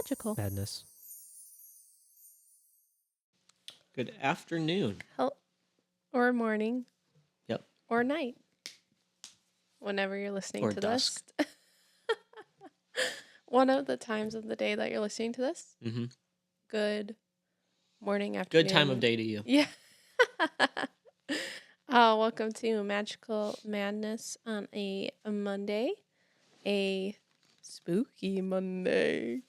magical madness. Good afternoon. or morning Yep. or night, whenever you're listening Or to dusk. this. One of the times of the day that you're listening to this. Mm-hmm. Good morning, afternoon. Good time of day to you. Yeah. Welcome to Magical Madness on a Monday, a spooky Monday.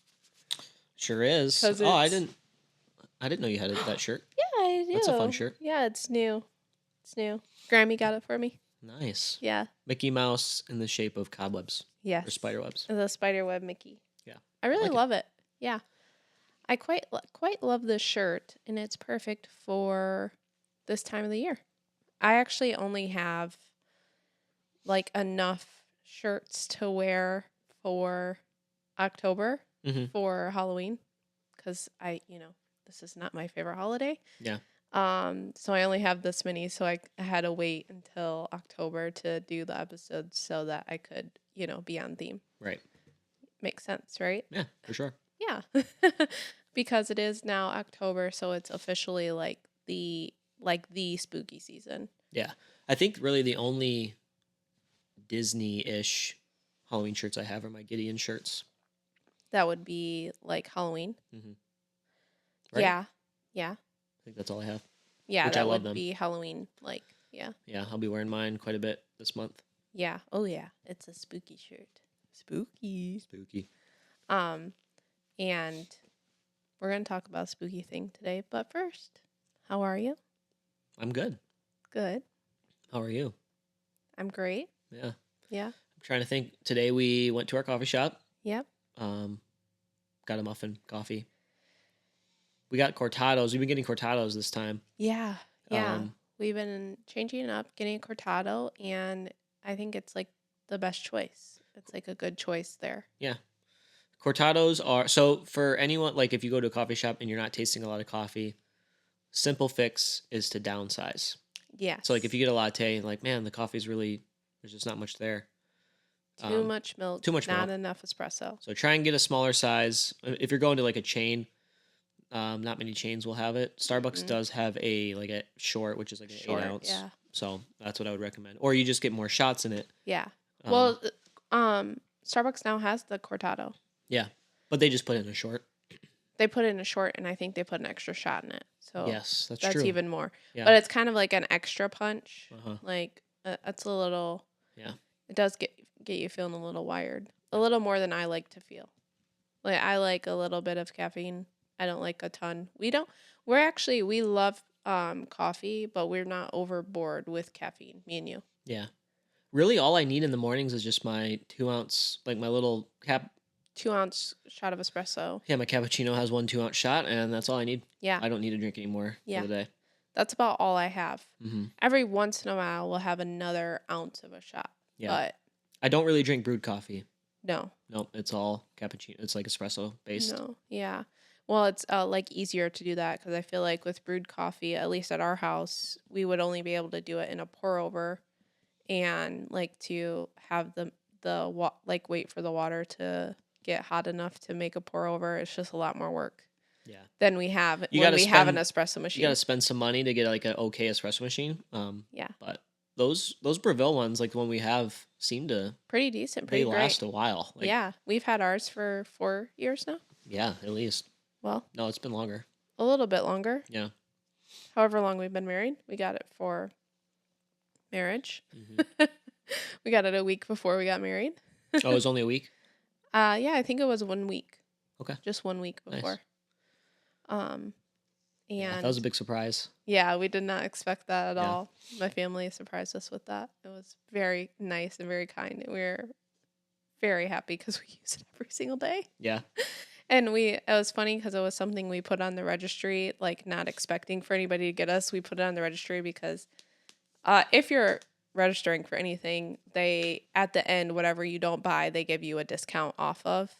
Sure is. 'Cause Oh, I it's- didn't know you had that shirt. Yeah, I do. That's a fun shirt. Yeah, it's new. It's new. Grammy got it for me. Nice. Yeah. Mickey Mouse in the shape of cobwebs Yes. or spider webs. The spiderweb Mickey. Yeah. I really like it. love it. Yeah. I quite love this shirt, and it's perfect for this time of the year. I actually only have like enough shirts to wear for October Mhm. for Halloween cuz this is not my favorite holiday. Yeah. So I only have this many, so I had to wait until October to do the episodes so that I could, be on theme. Right. Makes sense, right? Yeah, for sure. Yeah. Because it is now October, so it's officially like the spooky season. Yeah. I think really the only Disney-ish Halloween shirts I have are my Gideon shirts. That would be like Halloween. Right? Yeah. Yeah. I think that's all I have. Yeah, Which that I love would them. be Halloween yeah. Yeah, I'll be wearing mine quite a bit this month. Yeah. Oh yeah, it's a spooky shirt. Spooky. Spooky. And we're going to talk about a spooky thing today, but first, how are you? I'm good. Good. How are you? I'm great. Yeah. Yeah. I'm trying to think. Today we went to our coffee shop. Yep. Got a muffin, coffee. We got cortados. We've been getting cortados this time. Yeah. Yeah. Um, We've been changing it up, getting a cortado, and I think it's like the best choice. It's like a good choice there. Yeah. Cortados are, so for anyone, like if you go to a coffee shop and you're not tasting a lot of coffee, simple fix is to downsize. Yes. So like if you get a latte, like, man, the coffee's really, there's just not much there. Too much milk. too much not milk. enough espresso. So try and get a smaller size. If you're going to like a chain, not many chains will have it. Starbucks does have a short, which is like an Short, 8 ounce. yeah. So that's what I would recommend. Or you just get more shots in it. Yeah. Um, Starbucks now has the cortado. Yeah. But they just put it in a short. They put it in a short, and I think they put an extra shot in it. So Yes, that's that's true. even more. Yeah. But it's kind of like an extra punch. Uh-huh. Like it's a little. Yeah. It does get you feeling a little wired, a little more than I like to feel. Like I like a little bit of caffeine. I don't like a ton. We love coffee, but we're not overboard with caffeine. Me and you. Yeah. Really, all I need in the mornings is just my 2 ounce, like my little 2-ounce shot of espresso. Yeah, my cappuccino has 1 2 ounce shot, and that's all I need. Yeah. I don't need to drink anymore Yeah. for the day. That's about all I have. Mm-hmm. Every once in a while, we'll have another ounce of a shot. Yeah. But I don't really drink brewed coffee. no. Nope, it's all cappuccino. It's like espresso based. No. Yeah. Well, it's like easier to do that because I feel like with brewed coffee, at least at our house, we would only be able to do it in a pour over, and like to have wait for the water to get hot enough to make a pour over. It's just a lot more work. Yeah. Than we have You when gotta we have an spend- espresso machine. You got to spend some money to get like an okay espresso machine. Yeah. But those Breville ones, like the one we have, seem to Pretty decent. they Pretty last great. a while. Like, Yeah. We've had ours for 4 years now. Yeah, at least. Well, No, it's been longer. a little bit longer. Yeah. However long we've been married. We got it for marriage. Mhm. We got it a week before we got married. Oh, it was only a week? Yeah, I think it was 1 week. Okay. Just 1 week Nice. before. And Yeah, that was a big surprise. yeah, we did not expect that at Yeah. all. My family surprised us with that. It was very nice and very kind. And we were very happy because we use it every single day. Yeah. And it was funny because it was something we put on the registry, like not expecting for anybody to get us. We put it on the registry because if you're registering for anything, they, at the end, whatever you don't buy, they give you a discount off of.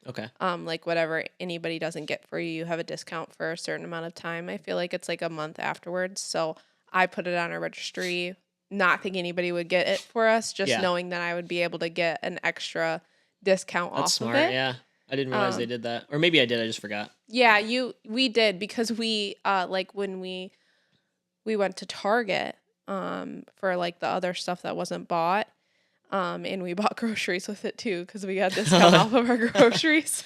Okay. Like whatever anybody doesn't get for you, you have a discount for a certain amount of time. I feel like it's like a month afterwards. So I put it on our registry, not thinking anybody would get it for us, just Yeah. knowing that I would be able to get an extra discount That's off smart. of it. Yeah. I didn't realize they did that. Or maybe I did, I just forgot. Yeah, we did because we like when we went to Target for like the other stuff that wasn't bought. And we bought groceries with it too because we got discount off of our groceries.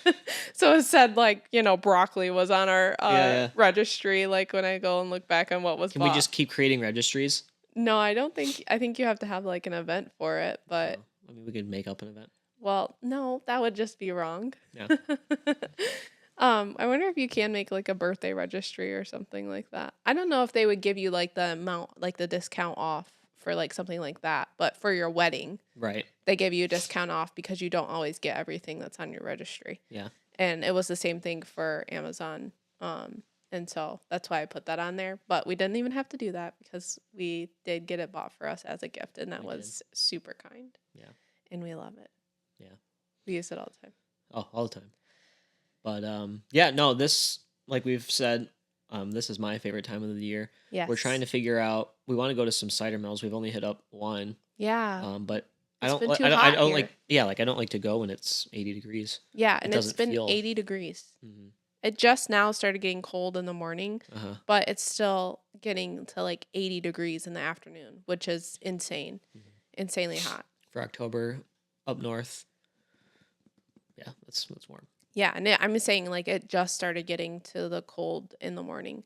So it said like, broccoli was on our Yeah. registry, like when I go and look back on what was Can bought. we just keep creating registries? No, I think you have to have like an event for it, but I mean, we could make up an event. well, no, that would just be wrong. Yeah. I wonder if you can make like a birthday registry or something like that. I don't know if they would give you like the amount, like the discount off for like something like that, but for your wedding, Right. they give you a discount off because you don't always get everything that's on your registry. Yeah. And it was the same thing for Amazon. And so that's why I put that on there. But we didn't even have to do that because we did get it bought for us as a gift, and that was super kind. Yeah. And we love it. Yeah. We use it all the time. Oh, all the time. But yeah, no, this, like we've said, this is my favorite time of the year. Yes. We're trying to figure out. We want to go to some cider mills. We've only hit up one. Yeah. But I It's don't. been too I don't, hot I don't here. like. Yeah, like I don't like to go when it's 80 degrees. Yeah, and it's doesn't been feel- 80 degrees. Mm-hmm. It just now started getting cold in the morning, but it's still getting to like 80 degrees in the afternoon, which is insane. Insanely hot. For October up north. Yeah, that's warm. Yeah, and I'm saying like it just started getting to the cold in the morning.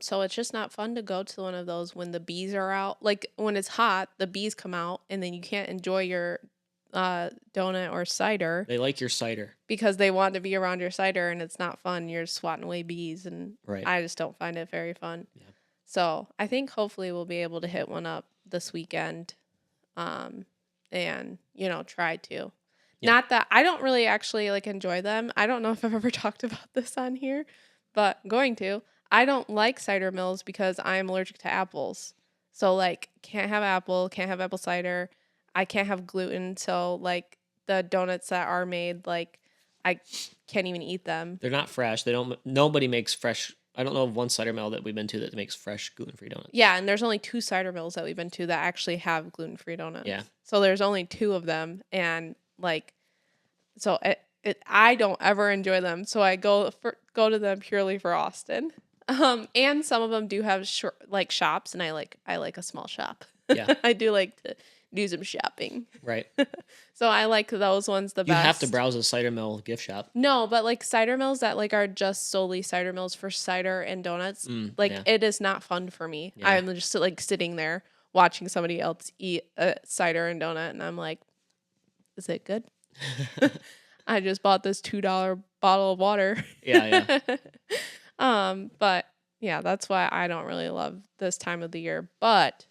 So it's just not fun to go to one of those when the bees are out. Like when it's hot, the bees come out and then you can't enjoy your donut or cider They like your cider. because they want to be around your cider and it's not fun. You're swatting away bees and Right. I just don't find it very fun. Yeah. So I think hopefully we'll be able to hit one up this weekend and, try to. Yeah. Not that I don't really actually like enjoy them. I don't know if I've ever talked about this on here, but I'm going to. I don't like cider mills because I am allergic to apples. So like can't have apple cider. I can't have gluten. So like the donuts that are made, like I can't even eat them. They're not fresh. Nobody makes fresh. I don't know of one cider mill that we've been to that makes fresh gluten-free donuts. Yeah, and there's only 2 cider mills that we've been to that actually have gluten-free donuts. Yeah. So there's only 2 of them, and like, so I don't ever enjoy them. So I go to them purely for Austin. And some of them do have shops, and I like a small shop. Yeah. I do like to do some shopping. Right. So I like those ones the You best. have to browse a cider mill gift shop. No, but like cider mills that like are just solely cider mills for cider and donuts, Yeah. it is not fun for me. Yeah. I'm just like sitting there watching somebody else eat a cider and donut, and I'm like, is it good? I just bought this $2 bottle of water. Yeah. But yeah, that's why I don't really love this time of the year. But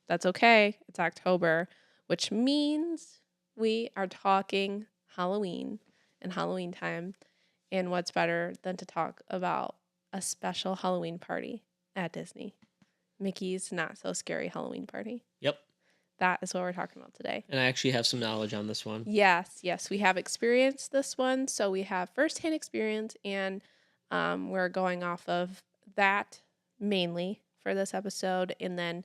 that's okay. It's October, which means we are talking Halloween and Halloween time. And what's better than to talk about a special Halloween party at Disney? Mickey's Not So Scary Halloween Party. Yep. That is what we're talking about today. And I actually have some knowledge on this one. Yes, we have experienced this one. So we have firsthand experience, and we're going off of that mainly for this episode, and then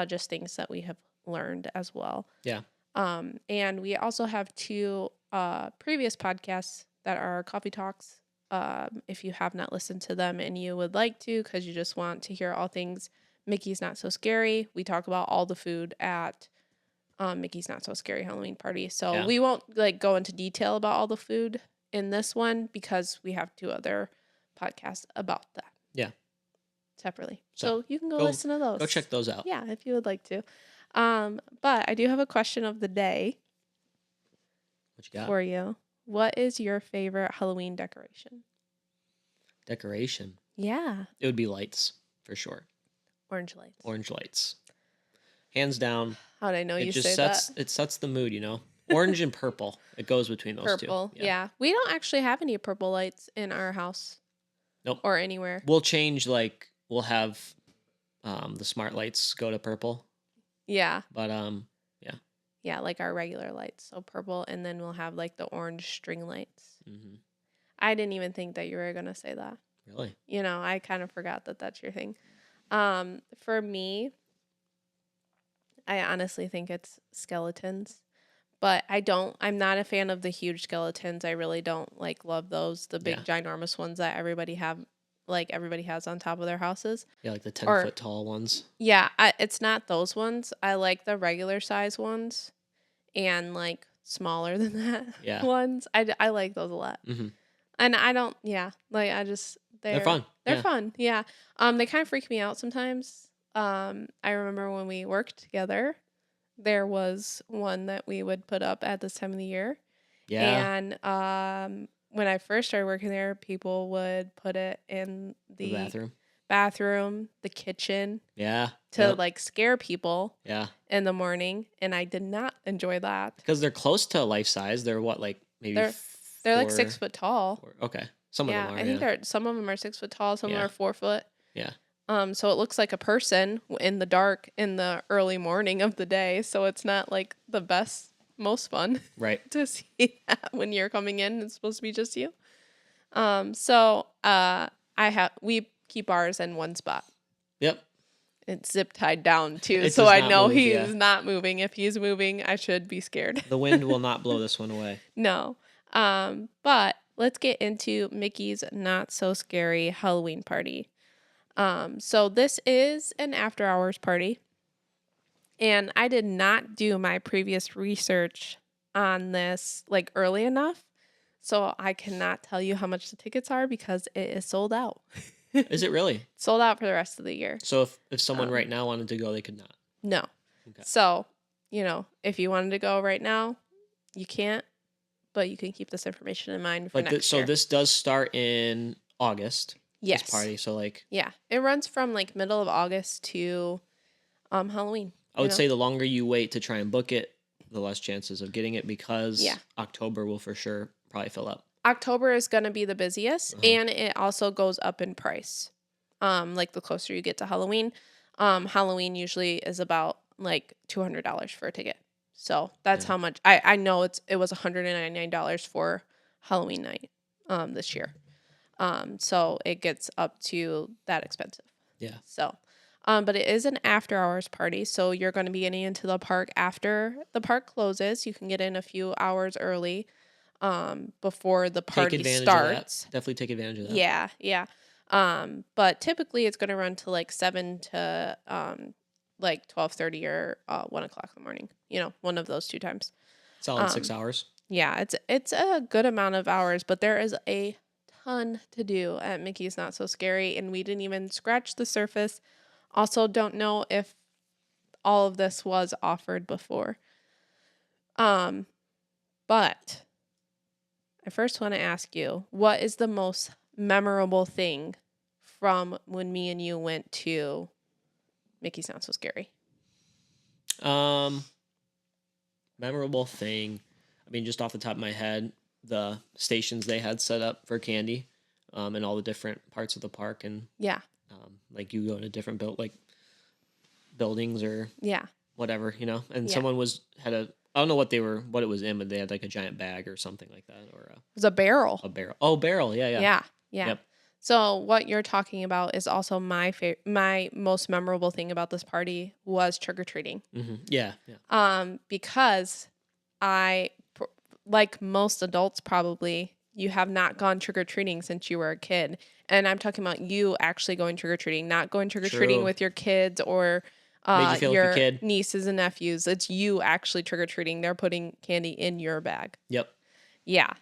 just things that we have learned as well. Yeah. And we also have 2 previous podcasts that are coffee talks. If you have not listened to them and you would like to, because you just want to hear all things Mickey's Not So Scary, we talk about all the food at Mickey's Not So Scary Halloween Party. So Yeah. we won't like go into detail about all the food in this one because we have 2 other podcasts about that. Yeah. Separately. So So you can go go- listen to those. Go check those out. Yeah, if you would like to. But I do have a question of the day What you got? for you. What is your favorite Halloween decoration? Decoration. Yeah. It would be lights for sure. Orange lights. Orange lights. Hands down. How did I know It you just say sets that? it sets the mood, Orange and purple. It goes between those Purple. two. Yeah. We don't actually have any purple lights in our house. Nope. Or anywhere. We'll change, like we'll have the smart lights go to purple. Yeah. But Yeah, like our regular lights. So purple, and then we'll have like the orange string lights. mhm. I didn't even think that you were going to say that. Really? I kind of forgot that that's your thing. For me, I honestly think it's skeletons, But I'm not a fan of the huge skeletons. I really don't like love those, the Yeah. big ginormous ones that everybody has on top of their houses. Yeah, like the 10 Or foot tall ones. yeah, it's not those ones. I like the regular size ones and like smaller than that Yeah. ones. I like those a lot. Hmm. And I don't, yeah, like I just They're fun. They're Yeah. fun. Yeah. They kind of freak me out sometimes. I remember when we worked together, there was one that we would put up at this time of the year. Yeah. And when I first started working there, people would put it in The the bathroom. the kitchen Yeah. to Yep. like scare people Yeah. in the morning, and I did not enjoy that. Because they're close to life size. They're what, like maybe They're like 6 foot tall. Okay. Some of Yeah, them are. I think Yeah. some of them are 6 foot tall, some of them Yeah. are 4 foot. Yeah. So it looks like a person in the dark in the early morning of the day. So it's not like the best, most fun Right. to see that when you're coming in. It's supposed to be just you. We keep ours in one spot. Yep. It's zip tied down too, It so does I not know move, he's yeah. not moving. If he's moving, I should be scared. The wind will not blow this one away. No. But let's get into Mickey's not so scary Halloween party. So this is an after hours party. And I did not do my previous research on this like early enough. So I cannot tell you how much the tickets are because it is sold out. Is it really? Sold out for the rest of the year. So if someone Um, right now wanted to go, they could not. No. Okay. So, if you wanted to go right now, you can't, but you can keep this information in mind for But next year. this does start in August. Yes. This party. So like Yeah. It runs from like middle of August to Halloween. I would say the longer you wait to try and book it, the less chances of getting it because Yeah. October will for sure probably fill up. October is going to be the busiest, Uh-huh. and it also goes up in price. Like the closer you get to Halloween. Halloween usually is about like $200 for a ticket. So that's Yeah. how much I know it was $199 for Halloween night this year. So it gets up to that expensive. Yeah. So but it is an after hours party, so you're going to be getting into the park after the park closes. You can get in a few hours early before the Take party advantage starts. of that. Definitely take advantage of that. Yeah, yeah. But typically it's going to run to like 7 to like 12:30 or 1 o'clock in the morning. One of those two times. Solid 6 hours. Yeah, it's a good amount of hours, but there is a ton to do at Mickey's Not So Scary, and we didn't even scratch the surface. Also, don't know if all of this was offered before. But I first want to ask you, what is the most memorable thing from when me and you went to Mickey's Not So Scary? Memorable thing. I mean, just off the top of my head, the stations they had set up for candy, in all the different parts of the park, and Yeah, like you go to different buildings or yeah, whatever, and Yeah. someone had I don't know what it was in, but they had like a giant bag or something like that, or it was a barrel. a barrel. Oh, barrel. Yeah. Yeah, yeah. Yep. So what you're talking about is also my most memorable thing about this party was trick or treating. Mm-hmm. Yeah. Because like most adults probably, you have not gone trick or treating since you were a kid, and I'm talking about you actually going trick or treating, not going trick or treating True. with your kids or Made you feel like a your kid. nieces and nephews. It's you actually trick or treating. They're putting candy in your bag. Yep. Yeah.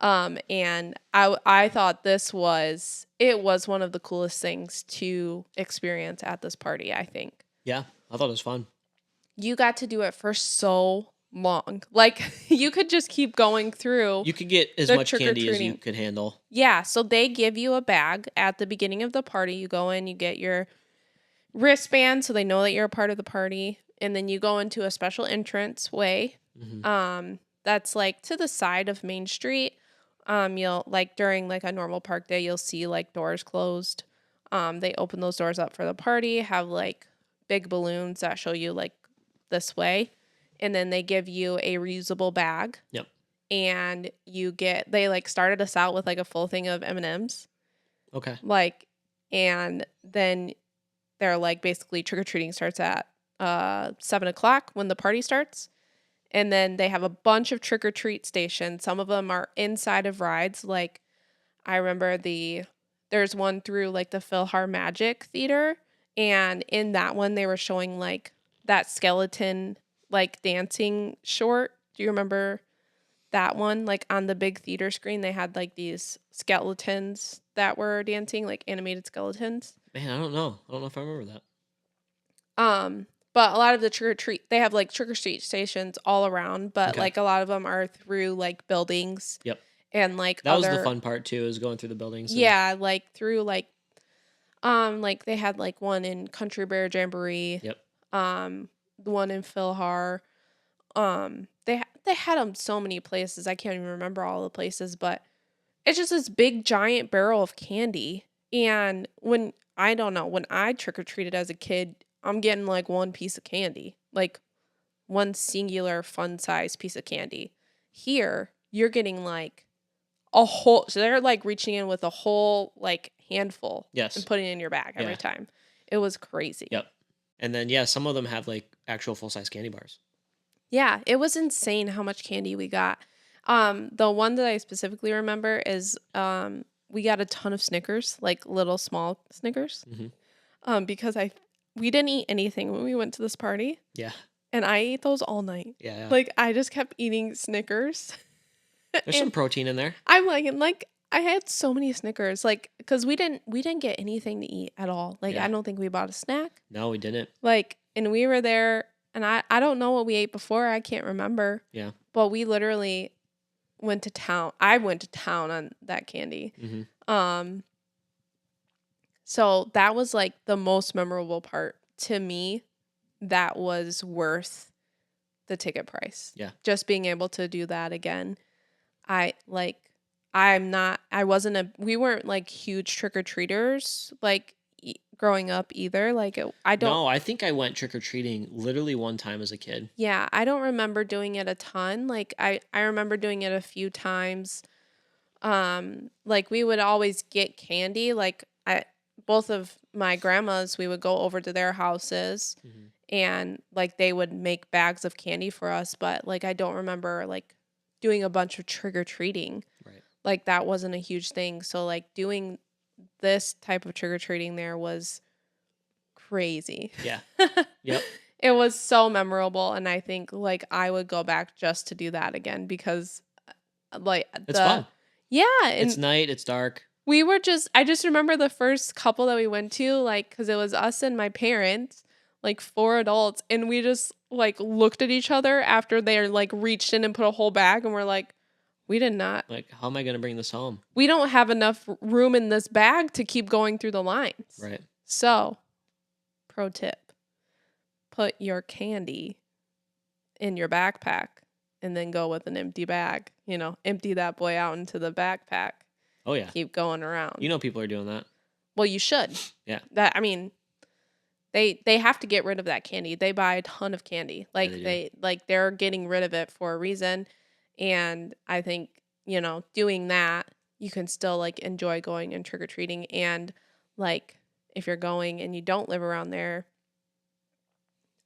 And I thought it was one of the coolest things to experience at this party, I think. Yeah. I thought it was fun. You got to do it for so long. Like you could just keep going through. You could get as The much candy as you trick-or-treating. could handle. Yeah, so they give you a bag at the beginning of the party. You go in, you get your wristband so they know that you're a part of the party, and then you go into a special entrance way. Mm-hmm. That's like to the side of Main Street. You'll like during like a normal park day, you'll see like doors closed. They open those doors up for the party, have like big balloons that show you like this way, and then they give you a reusable bag. Yep. And they like started us out with like a full thing of M&Ms. Okay. Like, and then they're like basically trick or treating starts at 7 o'clock when the party starts, And then they have a bunch of trick or treat stations. Some of them are inside of rides. Like I remember there's one through like the PhilharMagic Theater, and in that one they were showing like that skeleton like dancing short. Do you remember that one? Like on the big theater screen, they had like these skeletons that were dancing, like animated skeletons. Man, I don't know. I don't know if I remember that. But a lot of the trick or treat, they have like trick or treat stations all around, but Okay. like a lot of them are through like buildings Yep. and like That was other, the fun part too, is going through the buildings. And, yeah, like through like they had like one in Country Bear Jamboree, Yep. the one in Philhar. They had them so many places. I can't even remember all the places, but it's just this big giant barrel of candy. And when I don't know, when I trick or treated as a kid, I'm getting like one piece of candy, like one singular fun size piece of candy. Here, you're getting like a whole, so they're like reaching in with a whole like handful Yes. and putting it in your bag every Yeah. time. It was crazy. Yep. And then yeah, some of them have like actual full size candy bars. Yeah, it was insane how much candy we got. The one that I specifically remember is we got a ton of Snickers, like little small Snickers. Because we didn't eat anything when we went to this party, Yeah. and I ate those all night. Yeah. Like I just kept eating Snickers. There's some And protein in there. I'm like, and like I had so many Snickers, like because we didn't get anything to eat at all. Like Yeah. I don't think we bought a snack. No, we didn't. Like, and we were there, and I don't know what we ate before. I can't remember. Yeah. But we literally went to town. I went to town on that candy. So that was like the most memorable part to me. That was worth the ticket price. Yeah. Just being able to do that again. We weren't like huge trick-or-treaters like growing up either. Like I don't. No, I think I went trick or treating literally one time as a kid. Yeah, I don't remember doing it a ton. Like I remember doing it a few times. Like we would always get candy. Like both of my grandmas, we would go over to their houses and like they would make bags of candy for us, but like I don't remember like doing a bunch of trick or treating. Right. Like that wasn't a huge thing. So like doing this type of trick or treating there was crazy. Yeah. Yep. It was so memorable, and I think like I would go back just to do that again because like It's fun. Yeah, and It's night. It's dark. I just remember the first couple that we went to, like, because it was us and my parents, like 4 adults, and we just like looked at each other after they like reached in and put a whole bag, and we're like, we did not. Like, how am I going to bring this home? We don't have enough room in this bag to keep going through the lines. Right. So, pro tip: put your candy in your backpack, and then go with an empty bag. You know, empty that boy out into the backpack. Oh yeah. Keep going around. You know people are doing that. Well, you should. Yeah. That I mean, they have to get rid of that candy. They buy a ton of candy. Like they they're getting rid of it for a reason. And I think, you know, doing that, you can still like enjoy going and trick or treating. And like if you're going and you don't live around there,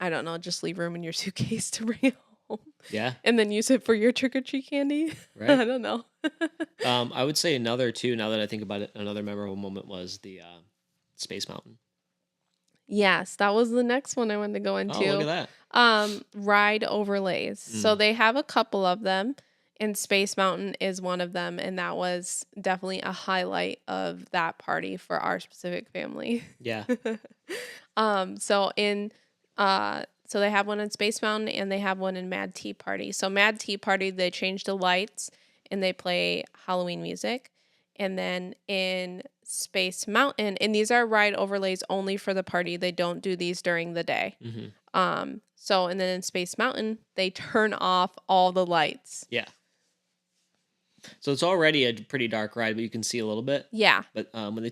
I don't know, just leave room in your suitcase to bring it home. Yeah. And then use it for your trick or treat candy. I Right. don't know. I would say another too, now that I think about it, another memorable moment was the Space Mountain. Yes, that was the next one I wanted to go into. Oh, look at that. Ride overlays. So they have a couple of them, and Space Mountain is one of them, and that was definitely a highlight of that party for our specific family. Yeah. So they have one in Space Mountain and they have one in Mad Tea Party. So Mad Tea Party, they change the lights and they play Halloween music. And then in Space Mountain, and these are ride overlays only for the party. They don't do these during the day. And then in Space Mountain, they turn off all the lights. Yeah. So it's already a pretty dark ride, but you can see a little bit. Yeah. But when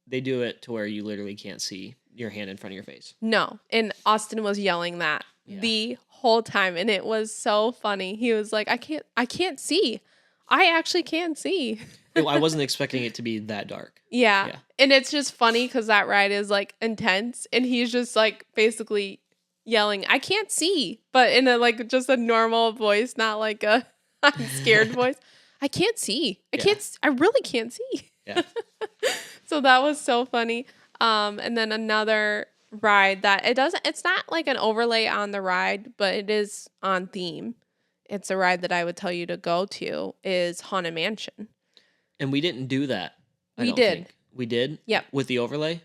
they do it to where you literally can't see your hand in front of your face. No. And Austin was yelling that the whole time, and it was so funny. He was like, I can't see. I actually can't see. I wasn't expecting it to be that dark. Yeah. And it's just funny because that ride is like intense, and he's just like basically yelling, "I can't see," but in a like just a normal voice, not like a I'm scared voice. I can't see. Yeah. I really can't see. Yeah. So that was so funny. And then another ride that it's not like an overlay on the ride, but it is on theme. It's a ride that I would tell you to go to is Haunted Mansion. And we didn't do that. I We don't did. think. We did? Yep. With the overlay?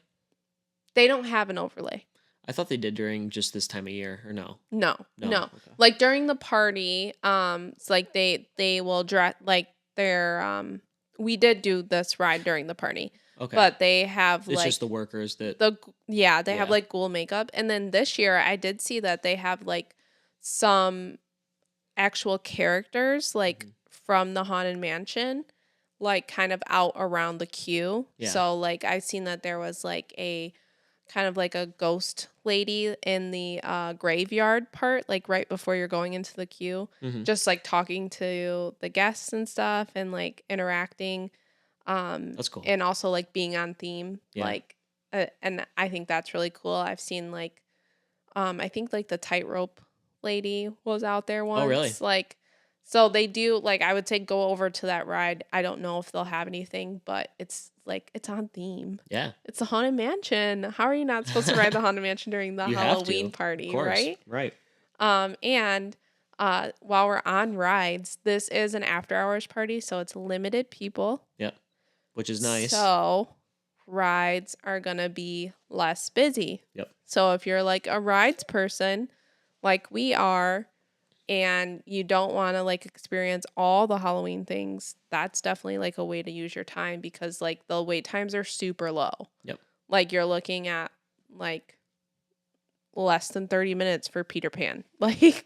They don't have an overlay. I thought they did during just this time of year, or no? No. No. Okay. Like during the party, it's like they will dress like their we did do this ride during the party. Okay. But they have it's like just the workers that they have Yeah. like ghoul makeup. And then this year I did see that they have like some actual characters like Mhm. from the Haunted Mansion like kind of out around the queue. Yeah. So like I seen that there was like a kind of like a ghost lady in the graveyard part, like right before you're going into the queue, Mhm. just like talking to the guests and stuff and like interacting. That's cool. And also like being on theme, Yeah. like, and I think that's really cool. I've seen like, I think like the tightrope lady was out there once. Oh, really? Like, so they do like I would say go over to that ride. I don't know if they'll have anything, but it's like it's on theme. Yeah. It's a Haunted Mansion. How are you not supposed to ride the Haunted Mansion during the You have to. Halloween party, Of course. right? Right. And while we're on rides, this is an after hours party, so it's limited people. Yep. Which is nice. So rides are gonna be less busy. Yep. So if you're like a rides person, like we are, and you don't want to like experience all the Halloween things, that's definitely like a way to use your time because like the wait times are super low. Yep. Like you're looking at like less than 30 minutes for Peter Pan, like,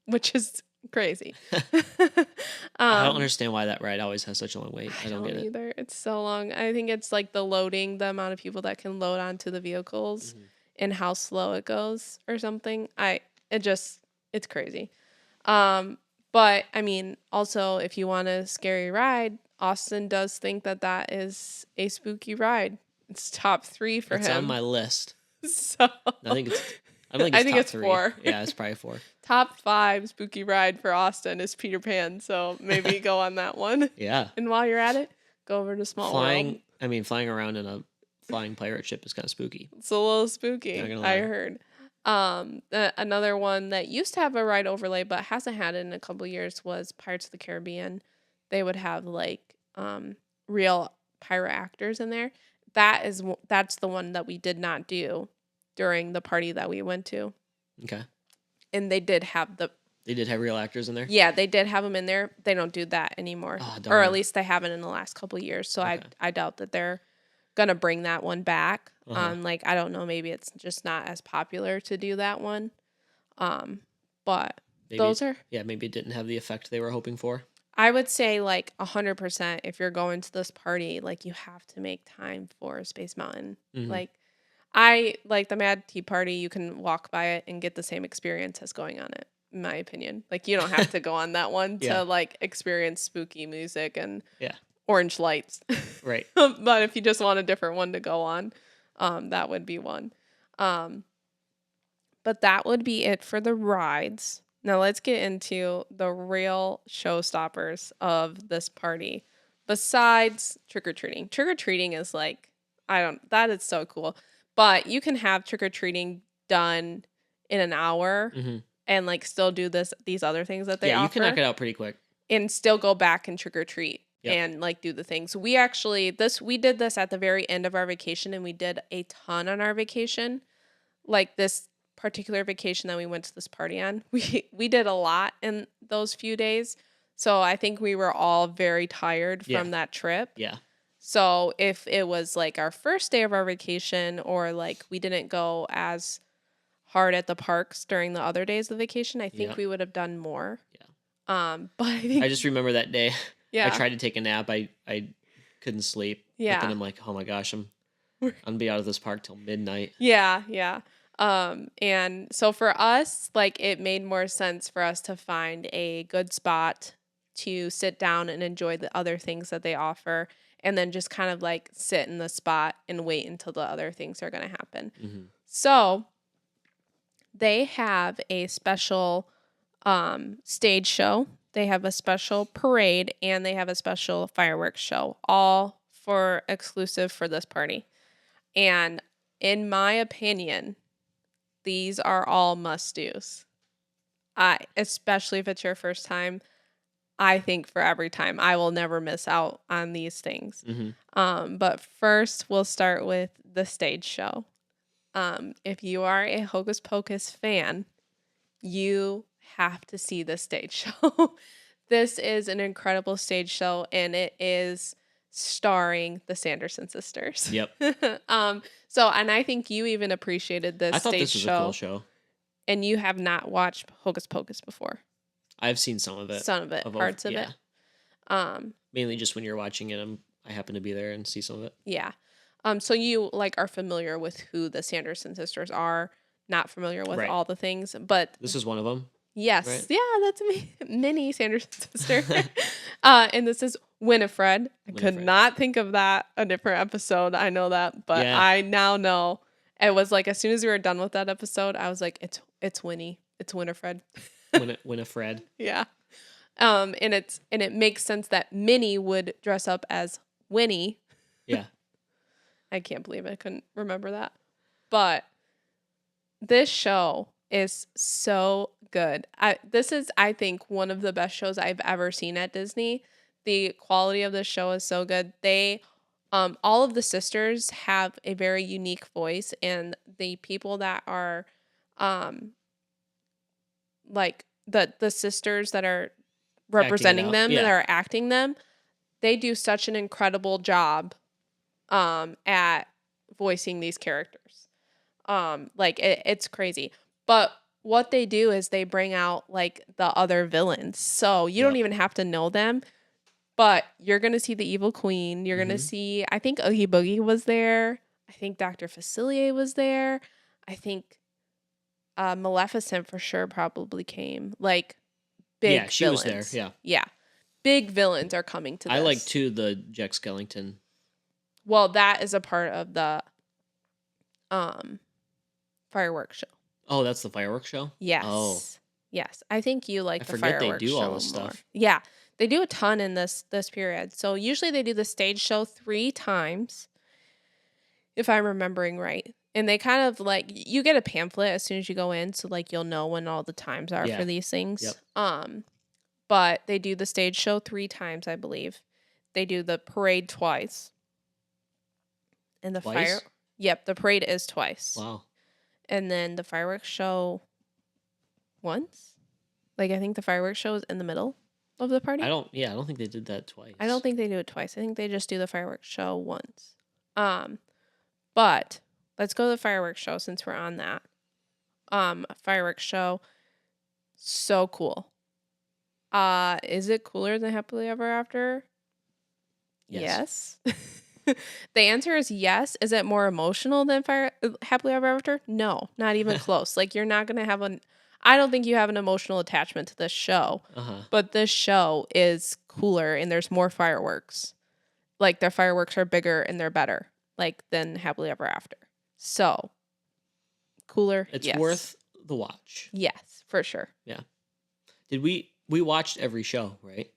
which is crazy. I don't understand why that ride always has such a long wait. I don't get it. either. It's so long. I think it's like the loading, the amount of people that can load onto the vehicles Mhm. and how slow it goes or something. It's crazy. But I mean, also if you want a scary ride, Austin does think that that is a spooky ride. It's top 3 for It's him. on my list. So I think it's top it's 3. 4. Yeah, it's probably 4. Top 5 spooky ride for Austin is Peter Pan. So maybe go on that one. Yeah. And while you're at it, go over to Small World. Flying around in a flying pirate ship is kind of spooky. It's a little spooky, Not gonna I lie. heard. Another one that used to have a ride overlay but hasn't had it in a couple years was Pirates of the Caribbean. They would have like real pirate actors in there. That's the one that we did not do during the party that we went to. Okay. And they did have They did have real actors in there? they did have them in there. They don't do that anymore. Oh, Or darn. at least they haven't in the last couple of years. So Okay. I doubt that they're gonna bring that one back. Uh-huh. Like I don't know, maybe it's just not as popular to do that one. But Maybe, those are maybe it didn't have the effect they were hoping for. I would say like 100% if you're going to this party, like you have to make time for Space Mountain. Mhm. Like I like the Mad Tea Party, you can walk by it and get the same experience as going on it, in my opinion. Like you don't have to go on that one Yeah. to like experience spooky music and Yeah. orange lights. Right. But if you just want a different one to go on, that would be one. But that would be it for the rides. Now let's get into the real showstoppers of this party. Besides trick-or-treating. Trick-or-treating is like, that is so cool. But you can have trick-or-treating done in an hour hmm and like still do these other things that they Yeah, offer you can knock it out pretty quick. and still go back and trick or treat Yep. and like do the things. We actually we did this at the very end of our vacation and we did a ton on our vacation. Like this particular vacation that we went to this party on. We did a lot in those few days. So I think we were all very tired Yeah. from that trip. Yeah. So if it was like our first day of our vacation or like we didn't go as hard at the parks during the other days of the vacation, I think Yeah. we would have done more. Yeah. But I think I just remember that day. yeah. I tried to take a nap. I couldn't sleep. But Yeah. then I'm like, oh my gosh, I'm gonna be out of this park till midnight. Yeah. And so for us, like it made more sense for us to find a good spot to sit down and enjoy the other things that they offer and then just kind of like sit in the spot and wait until the other things are going to happen. hmm So they have a special stage show. They have a special parade, and they have a special fireworks show, all for exclusive for this party. And in my opinion, these are all must-dos. Especially if it's your first time. I think for every time, I will never miss out on these things. But first, we'll start with the stage show. If you are a Hocus Pocus fan, you have to see the stage show. This is an incredible stage show, and it is starring the Sanderson sisters. Yep. So, and I think you even appreciated this I thought stage this was show, a cool show. and you have not watched Hocus Pocus before. I've seen some of it. Some of it, parts of it. Mainly just when you're watching it, I happen to be there and see some of it. Yeah. So you like are familiar with who the Sanderson sisters are, not familiar with Right. all the things, but This is one of them. yes, right? yeah, that's me, Minnie Sanderson sister. And this is Winifred. I could Winifred. not think of that a different episode. I know that, but Yeah. I now know. It was like as soon as we were done with that episode, I was like, it's Winnie, it's Winifred. Winifred. Yeah. And it makes sense that Minnie would dress up as Winnie. Yeah. I can't believe I couldn't remember that. But this show is so good. This is, I think, one of the best shows I've ever seen at Disney. The quality of this show is so good. They, all of the sisters have a very unique voice, and the people that are, like the sisters that are representing out, them, yeah. that are acting them, they do such an incredible job at voicing these characters. Like it's crazy. But what they do is they bring out like the other villains. So you don't Yep. even have to know them, but you're going to see the evil queen. You're going to see, I think Oogie Boogie was there. I think Dr. Facilier was there. I think Maleficent for sure probably came. Like big Yeah, she was villains. there. Yeah. Yeah. Big villains are coming to this. I like too the Jack Skellington. Well, that is a part of the fireworks show. Oh, that's the fireworks show? Yes. Oh. Yes. I think you like I the forget they fireworks do all show this more. stuff. Yeah. They do a ton in this period. So usually they do the stage show 3 times, if I'm remembering right. And they kind of like, you get a pamphlet as soon as you go in, so like you'll know when all the times are Yeah. for these things. Yep. But they do the stage show 3 times, I believe. They do the parade twice. And the Twice? Yep, the parade is twice. Wow. And then the fireworks show once. Like I think the fireworks show is in the middle of the party. I don't think they did that twice. I don't think they do it twice. I think they just do the fireworks show once. But let's go to the fireworks show since we're on that. Fireworks show, so cool. Is it cooler than Happily Ever After? Yes. The answer is yes. Is it more emotional than Happily Ever After? No, not even close. Like you're not gonna have I don't think you have an emotional attachment to this show. But this show is cooler and there's more fireworks. Like their fireworks are bigger and they're better, like than Happily Ever After. So cooler. It's yes. worth the watch. Yes, for sure. Yeah. Did we watched every show, right?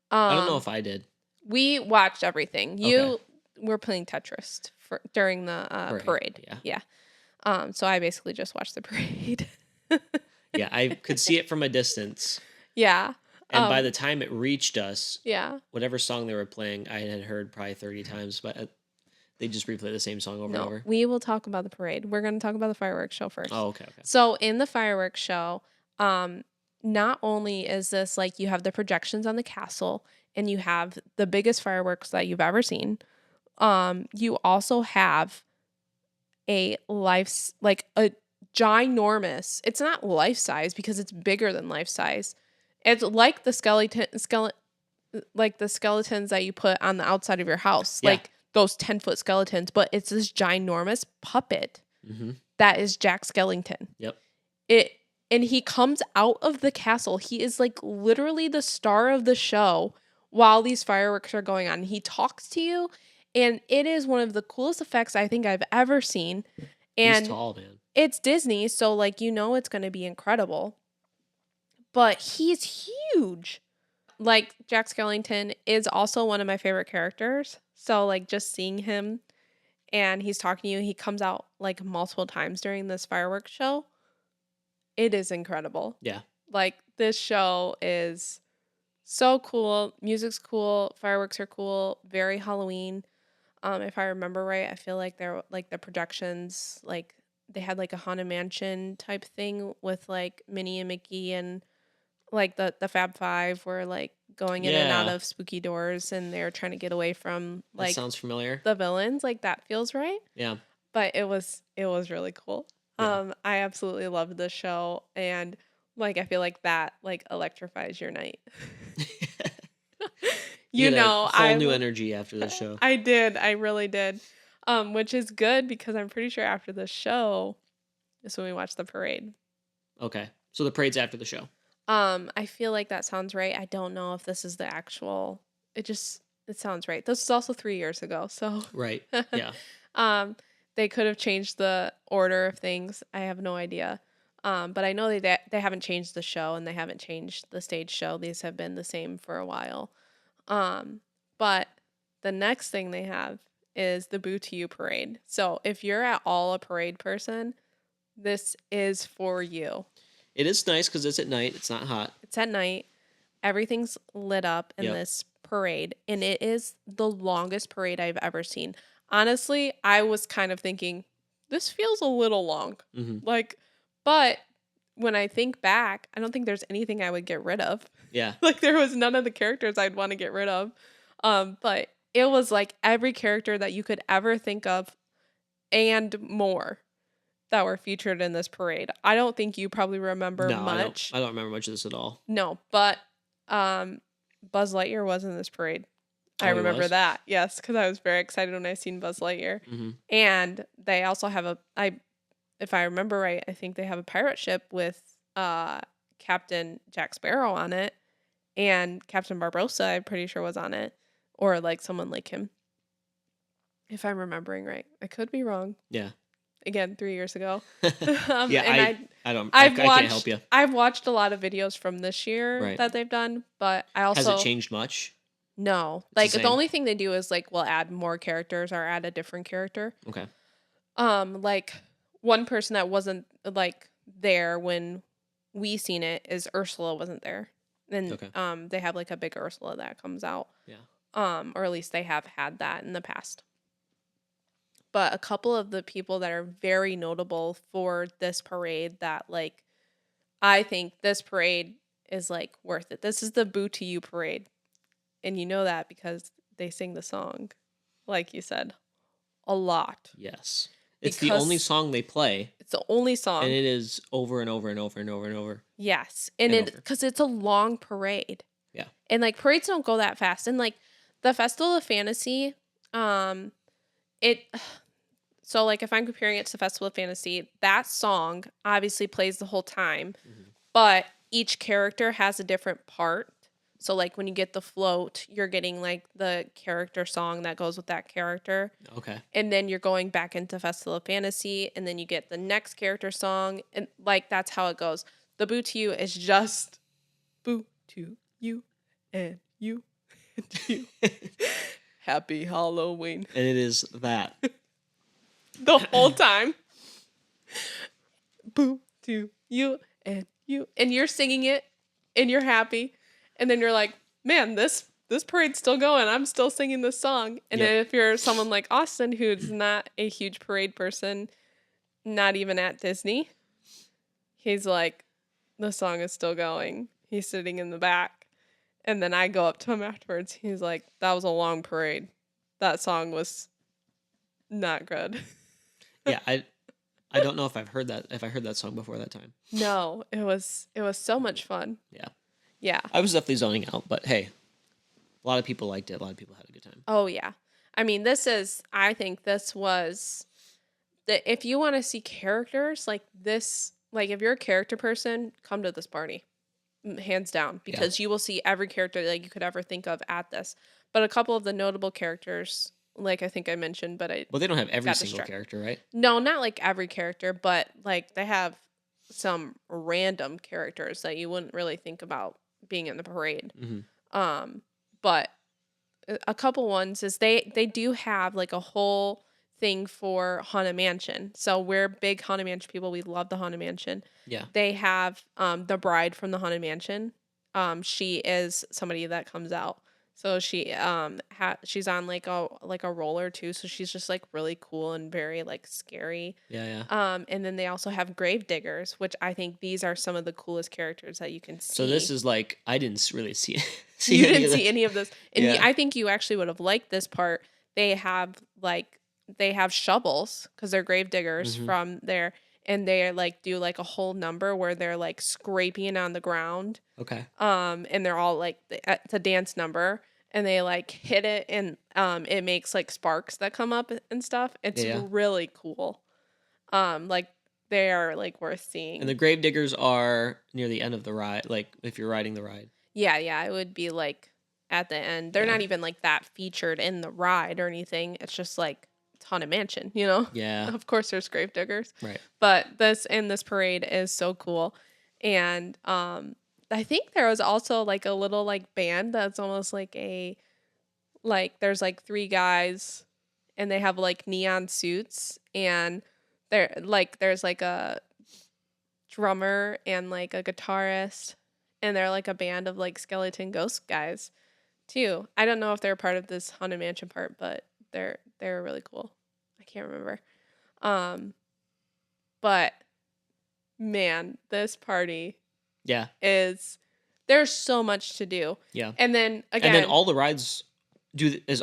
I don't know if I did. We watched everything. You were playing Tetris during the parade. Yeah. So I basically just watched the parade. Yeah, I could see it from a distance. Yeah. And by the time it reached us, Yeah. whatever song they were playing, I had heard probably 30 times, but they just replay the same song over and No, over. we will talk about the parade. We're going to talk about the fireworks show first. Oh, okay. So in the fireworks show, not only is this like you have the projections on the castle and you have the biggest fireworks that you've ever seen, you also have a ginormous, it's not life size because it's bigger than life size. It's like the skeletons that you put on the outside of your house, Yeah. like those 10-foot skeletons, but it's this ginormous puppet that is Jack Skellington. Yep. And he comes out of the castle. He is like literally the star of the show while these fireworks are going on. He talks to you, and it is one of the coolest effects I think I've ever seen. And he's tall, man. it's Disney, so like it's going to be incredible. But he's huge. Like Jack Skellington is also one of my favorite characters. So like just seeing him and he's talking to you, he comes out like multiple times during this fireworks show. It is incredible. Yeah. Like this show is so cool. Music's cool, fireworks are cool, very Halloween. If I remember right, I feel like they're like the projections, like they had like a Haunted Mansion type thing with like Minnie and Mickey and like the Fab Five were like going in and out Yeah. of spooky doors and they're trying to get away from That like sounds familiar. the villains. Like that feels right. Yeah. But it was really cool. Yeah. I absolutely loved the show and like I feel like that like electrifies your night. You get a whole I new energy after the show. I did. I really did. Which is good because I'm pretty sure after the show is when we watch the parade. Okay. So the parade's after the show. I feel like that sounds right. I don't know if this is the actual. It sounds right. This is also 3 years ago, so Right. Yeah. they could have changed the order of things. I have no idea. But I know they haven't changed the show and they haven't changed the stage show. These have been the same for a while. But the next thing they have is the Boo to You parade. So if you're at all a parade person, this is for you. It is nice because it's at night. It's not hot. It's at night. Everything's lit up in Yep. this parade, and it is the longest parade I've ever seen. Honestly, I was kind of thinking, this feels a little long. Hmm. Like, but when I think back, I don't think there's anything I would get rid of. Yeah. Like there was none of the characters I'd want to get rid of. But it was like every character that you could ever think of and more that were featured in this parade. I don't think you probably remember No, much. I don't remember much of this at all. No, but Buzz Lightyear was in this parade. Oh, I he remember was? that. Yes, because I was very excited when I seen Buzz Lightyear. Hmm. And they also have if I remember right, I think they have a pirate ship with Captain Jack Sparrow on it, and Captain Barbossa, I'm pretty sure was on it, or like someone like him. If I'm remembering right, I could be wrong. Yeah. Again, 3 years ago. Yeah. And I don't. I've I watched, can't help you. I've watched a lot of videos from this year Right. that they've done, but I also Has it changed much? no. the Like the same. only thing they do is like we'll add more characters or add a different character. Okay. Like one person that wasn't like there when we seen it is Ursula wasn't there. And Okay. they have like a big Ursula that comes out. Yeah. Or at least they have had that in the past. But a couple of the people that are very notable for this parade that like I think this parade is like worth it. This is the Boo to You parade. And you know that because they sing the song, like you said, a lot. Yes. It's the only Because- song they play, It's the only song. and it is over and over and over and over and over. Yes. And And it over. because it's a long parade. Yeah. And like parades don't go that fast. And like the Festival of Fantasy, it so like if I'm comparing it to Festival of Fantasy, that song obviously plays the whole time, Mhm. but each character has a different part. So like when you get the float, you're getting like the character song that goes with that character. Okay. And then you're going back into Festival of Fantasy, and then you get the next character song, and like that's how it goes. The Boo to You is just Boo to You and you and you. Happy Halloween. And it is that. The whole time. Boo to you and you. And you're singing it and you're happy. And then you're like, man, this parade's still going. I'm still singing this song. And Yep. then if you're someone like Austin who's not a huge parade person, not even at Disney, he's like, the song is still going. He's sitting in the back. And then I go up to him afterwards. He's like, that was a long parade. That song was not good. Yeah, I don't know if I heard that song before that time. No, it was so much fun. Yeah. Yeah. I was definitely zoning out, but hey, a lot of people liked it. A lot of people had a good time. Oh yeah. I mean, I think this was if you want to see characters like this, like if you're a character person, come to this party. Hands down, because you will see every character that you could ever think of at this. But a couple of the notable characters like I think I mentioned, but I Well, they don't have every got single distracted. character, right? No, not like every character, but like they have some random characters that you wouldn't really think about being in the parade. Mm-hmm. But a couple ones is they do have like a whole thing for Haunted Mansion. So we're big Haunted Mansion people. We love the Haunted Mansion. Yeah. They have the bride from the Haunted Mansion. She is somebody that comes out. So she's on like a roller too. So she's just like really cool and very like scary. Yeah. And then they also have grave diggers, which I think these are some of the coolest characters that you can see. So this is like I didn't really see You any didn't of see this. any of this, and Yeah. I think you actually would have liked this part. They have shovels because they're grave diggers Mhm. from there, and they like do like a whole number where they're like scraping on the ground. Okay. And they're all like it's a dance number, and they like hit it, and it makes like sparks that come up and stuff. It's Yeah. really cool. Like they are like worth seeing. And the grave diggers are near the end of the ride, like if you're riding the ride. Yeah, it would be like at the end. They're Yeah. not even like that featured in the ride or anything. It's just like it's Haunted Mansion, you know? Yeah. Of course there's grave diggers. Right. But this parade is so cool. And I think there was also like a little like band that's almost like there's like three guys and they have like neon suits, and there's like a drummer and like a guitarist, and they're like a band of like skeleton ghost guys too. I don't know if they're part of this Haunted Mansion part, but they're really cool. I can't remember. But man, this party Yeah. there's so much to do. Yeah. And then again, And then all the rides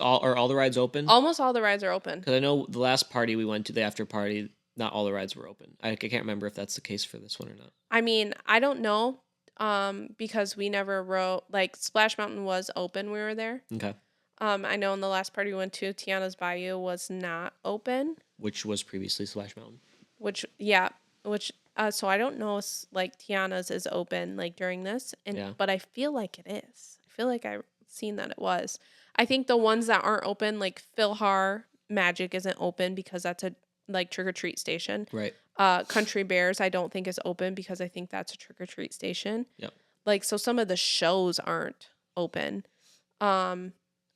are all the rides open? almost all the rides are open. Because I know the last party we went to, the after party, not all the rides were open. I can't remember if that's the case for this one or not. I mean, I don't know, because we never rode like Splash Mountain was open when we were there. Okay. I know in the last party we went to, Tiana's Bayou was not open. Which was previously Splash Mountain. So I don't know if like Tiana's is open like during this, but I feel like it is. I feel like I've seen that it was. I think the ones that aren't open, like Philhar Magic isn't open because that's a like trick or treat station. Right. Country Bears I don't think is open because I think that's a trick or treat station. Yep. Like so some of the shows aren't open.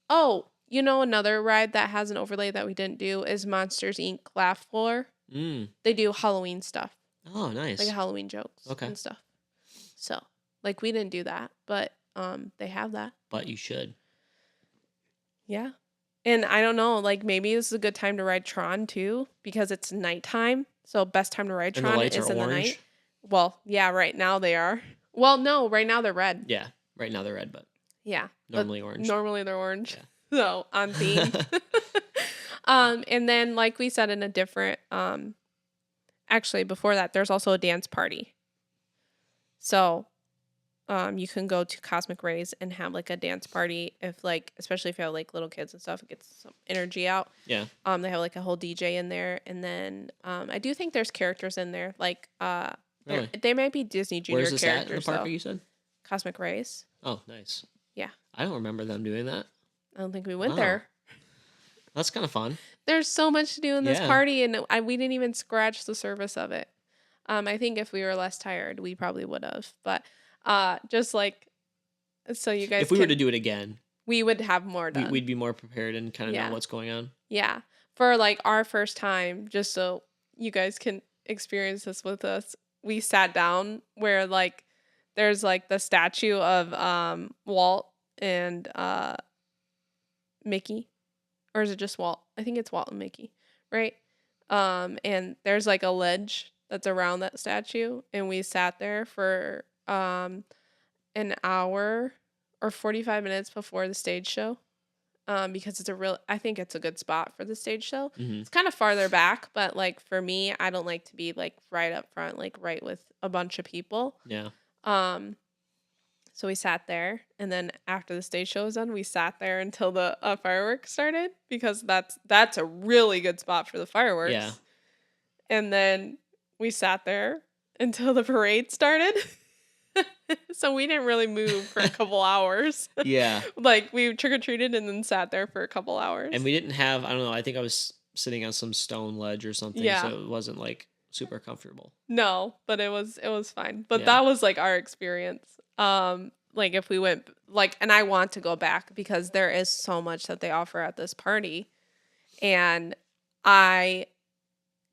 Oh, you know another ride that has an overlay that we didn't do is Monsters Inc. Laugh Floor. They do Halloween stuff. Oh, nice. Like Halloween jokes and stuff. So, like we didn't do that, but they have that. But you should. Yeah. And I don't know, like maybe this is a good time to ride Tron too because it's nighttime. So best time to ride Tron And the lights is are in the orange? night. Well, yeah, right now they are. Well, no, right now they're red. Yeah. Right now they're red, but Yeah. normally orange. Normally they're orange. Yeah. So on theme. And then like we said in a different actually before that there's also a dance party. So you can go to Cosmic Rays and have like a dance party if like especially if you have like little kids and stuff, it gets some energy out. Yeah. They have like a whole DJ in there, and then I do think there's characters in there like Really? they might be Disney Junior Where's this at in the characters park, though. you said? Cosmic Rays. Oh, nice. Yeah. I don't remember them doing that. I don't think we went Wow. there. That's kind of fun. There's so much to do in this Yeah. party, and we didn't even scratch the surface of it. I think if we were less tired, we probably would have. But just like so, you guys, If we were to do it again, we would have more done. we'd be more prepared and kind of Yeah. know what's going on. Yeah, for like our first time, just so you guys can experience this with us. We sat down where like there's like the statue of Walt and Mickey, or is it just Walt? I think it's Walt and Mickey, right? And there's like a ledge that's around that statue, and we sat there for an hour or 45 minutes before the stage show. Because I think it's a good spot for the stage show. Mhm. It's kind of farther back, but like for me, I don't like to be like right up front, like right with a bunch of people. Yeah. So we sat there, and then after the stage show was done, we sat there until the fireworks started because that's a really good spot for the fireworks. Yeah. And then we sat there until the parade started. So we didn't really move for a couple hours. Yeah. Like we trick or treated and then sat there for a couple hours. And we didn't have, I don't know, I think I was sitting on some stone ledge or something, Yeah. so it wasn't like super comfortable. No, but it was fine. But Yeah. that was like our experience. Like if we went like, and I want to go back because there is so much that they offer at this party, and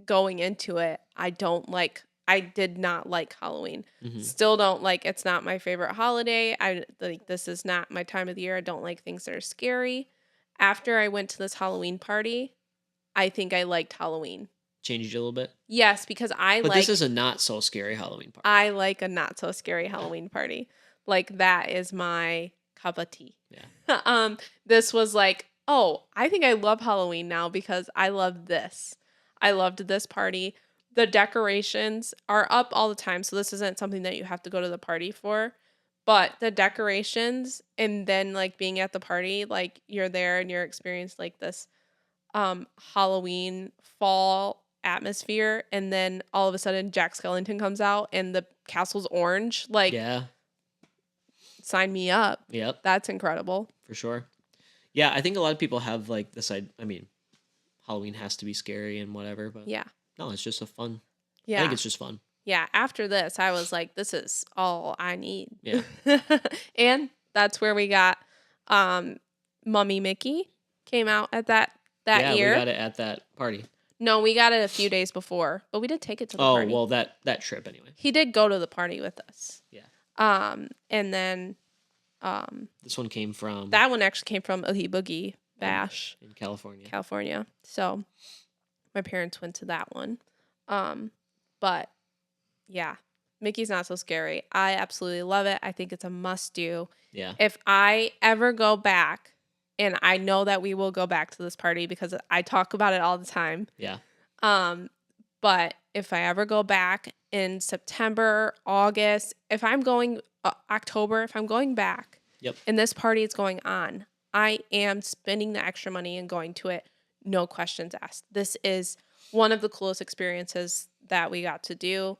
going into it, I did not like Halloween. Hmm. Still don't like, it's not my favorite holiday. I like, this is not my time of the year. I don't like things that are scary. After I went to this Halloween party, I think I liked Halloween. Changed you a little bit? Yes, because But this is a not so scary Halloween party. I like a not so scary Halloween party. Like that is my cup of tea. Yeah. This was like, oh, I think I love Halloween now because I love this. I loved this party. The decorations are up all the time, so this isn't something that you have to go to the party for. But the decorations and then like being at the party, like you're there and you're experiencing like this Halloween fall atmosphere, and then all of a sudden Jack Skellington comes out and the castle's orange. Like, Yeah. sign me up. Yep. That's incredible. For sure. Yeah, I think a lot of people have like this. I mean, Halloween has to be scary and whatever, but Yeah. no, it's just a fun. Yeah. I think it's just fun. Yeah. After this, I was like, this is all I need. Yeah. And that's where we got Mummy Mickey came out at that Yeah, year. we got it at that party. No, we got it a few days before, but we did take it to the Oh, party. well, that trip anyway. He did go to the party with us. Yeah. And then This one came from that one actually came from Oogie Boogie Bash, in California. California. So my parents went to that one. But yeah, Mickey's Not So Scary. I absolutely love it. I think it's a must do. Yeah. If I ever go back, and I know that we will go back to this party because I talk about it all the time. Yeah. But if I ever go back in September, August, if I'm going October, if I'm going back, Yep. and this party is going on, I am spending the extra money and going to it. No questions asked. This is one of the coolest experiences that we got to do.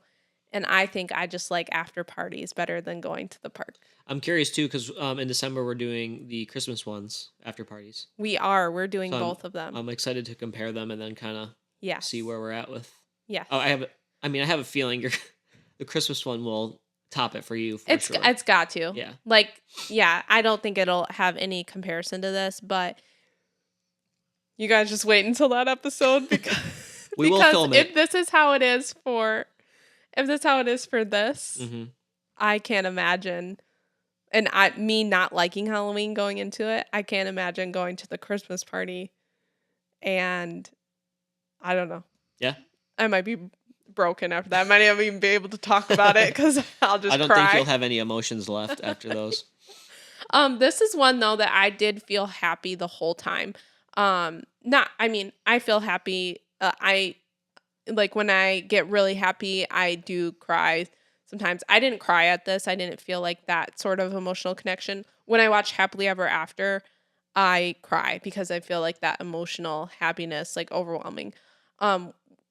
And I think I just like after parties better than going to the park. I'm curious too, because in December we're doing the Christmas ones after parties. We're doing So both of them. I'm excited to compare them and then kind of Yes. see where we're at with. Yes. Oh, I have a feeling the Christmas one will top it for you. For sure. It's got to. Yeah. Like, yeah, I don't think it'll have any comparison to this, but you guys just wait until that episode because We will film it. If this is how it is for this, Mm-hmm. I can't imagine. And me not liking Halloween going into it, I can't imagine going to the Christmas party, and I don't know. Yeah. I might be broken after that. I might not even be able to talk about it because I'll just I don't cry. think you'll have any emotions left after those. This is one though that I did feel happy the whole time. I feel happy. I like when I get really happy, I do cry. Sometimes I didn't cry at this. I didn't feel like that sort of emotional connection. When I watch Happily Ever After, I cry because I feel like that emotional happiness, like overwhelming.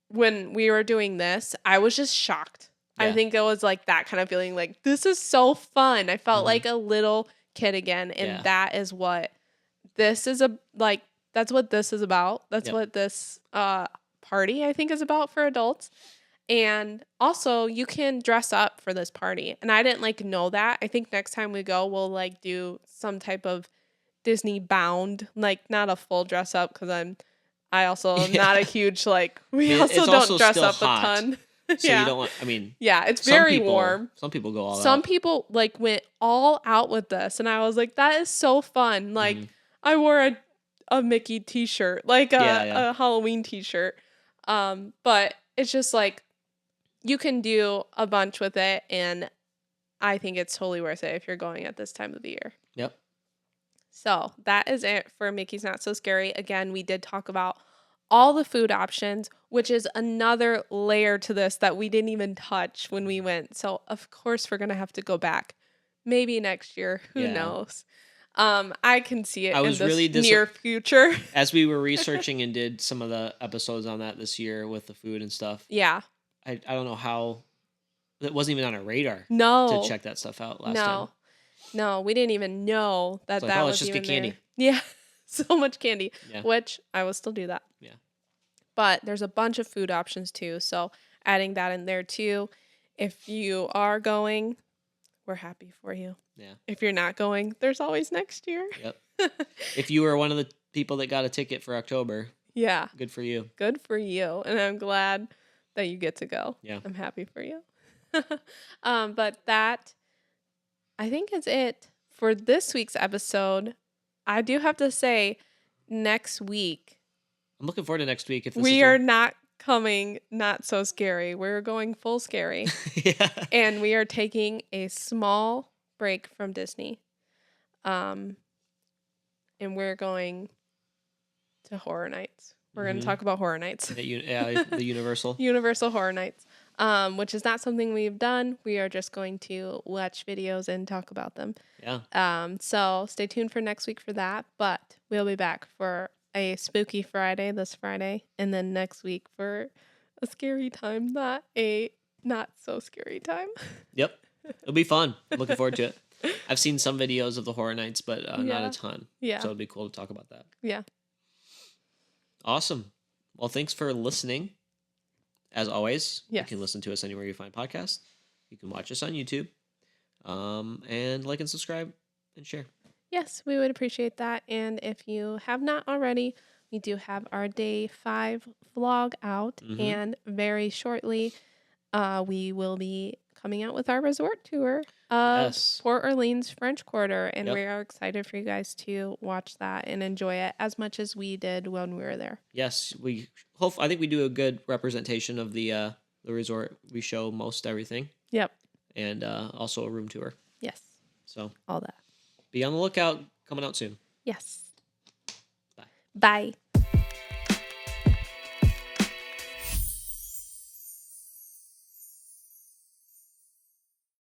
When we were doing this, I was just shocked. Yeah. I think it was like that kind of feeling like, this is so fun. I felt Mhm. like a little kid again. And Yeah. that is what this is that's what this is about. That's Yep. what this party I think is about for adults. And also you can dress up for this party. And I didn't know that. I think next time we go, we'll do some type of Disney bound, not a full dress up because I also am not a huge we mean, also it's don't also dress still up hot, a ton. So Yeah. you don't want. I mean, Yeah, it's some very people- warm. Some people go all Some out. people went all out with this, and I was like, that is so fun. Mhm. I wore a Mickey t-shirt, Yeah. a Halloween t-shirt. But it's just you can do a bunch with it, and I think it's totally worth it if you're going at this time of the year. Yep. So that is it for Mickey's Not So Scary. Again, we did talk about all the food options, which is another layer to this that we didn't even touch when we went. So of course we're gonna have to go back. Maybe next year. Who Yeah. knows? I can see it I in was this really near future. As we were researching and did some of the episodes on that this year with the food and stuff, Yeah. I don't know how It wasn't even on our radar to No. check that stuff out last time. No, we didn't even know that It's like, that oh, was let's just even get candy. there. Yeah, so much candy, Yeah. which I will still do that. Yeah. But there's a bunch of food options too, so adding that in there too. If you are going, we're happy for you. Yeah. If you're not going, there's always next year. Yep. If you were one of the people that got a ticket for October, Yeah, good for you. good for you, and I'm glad that you get to go. Yeah. I'm happy for you. But that, I think, is it for this week's episode. I do have to say, next week I'm looking forward to next week. If this we is are not coming not so scary. We're going full scary. yeah. And we are taking a small break from Disney. And we're going to Horror Nights. We're going to talk about Horror Nights. The Universal. Universal Horror Nights, which is not something we've done. We are just going to watch videos and talk about them. Yeah. So stay tuned for next week for that. But we'll be back for a spooky Friday this Friday, and then next week for a scary time, not a not so scary time. Yep. It'll be fun. I'm looking forward to it. I've seen some videos of the Horror Nights, but not Yeah. a ton. Yeah. So it'd be cool to talk about that. Yeah. Awesome. Well, thanks for listening. As always, Yes. you can listen to us anywhere you find podcasts. You can watch us on YouTube. And like and subscribe and share. Yes, we would appreciate that. And if you have not already, we do have our day 5 vlog out. And very shortly, we will be coming out with our resort tour of Yes. Port Orleans French Quarter. And Yep. we are excited for you guys to watch that and enjoy it as much as we did when we were there. Yes, I think we do a good representation of the resort. We show most everything, Yep. and also a room tour. Yes. So All that. be on the lookout. Coming out soon. Yes. Bye. Bye.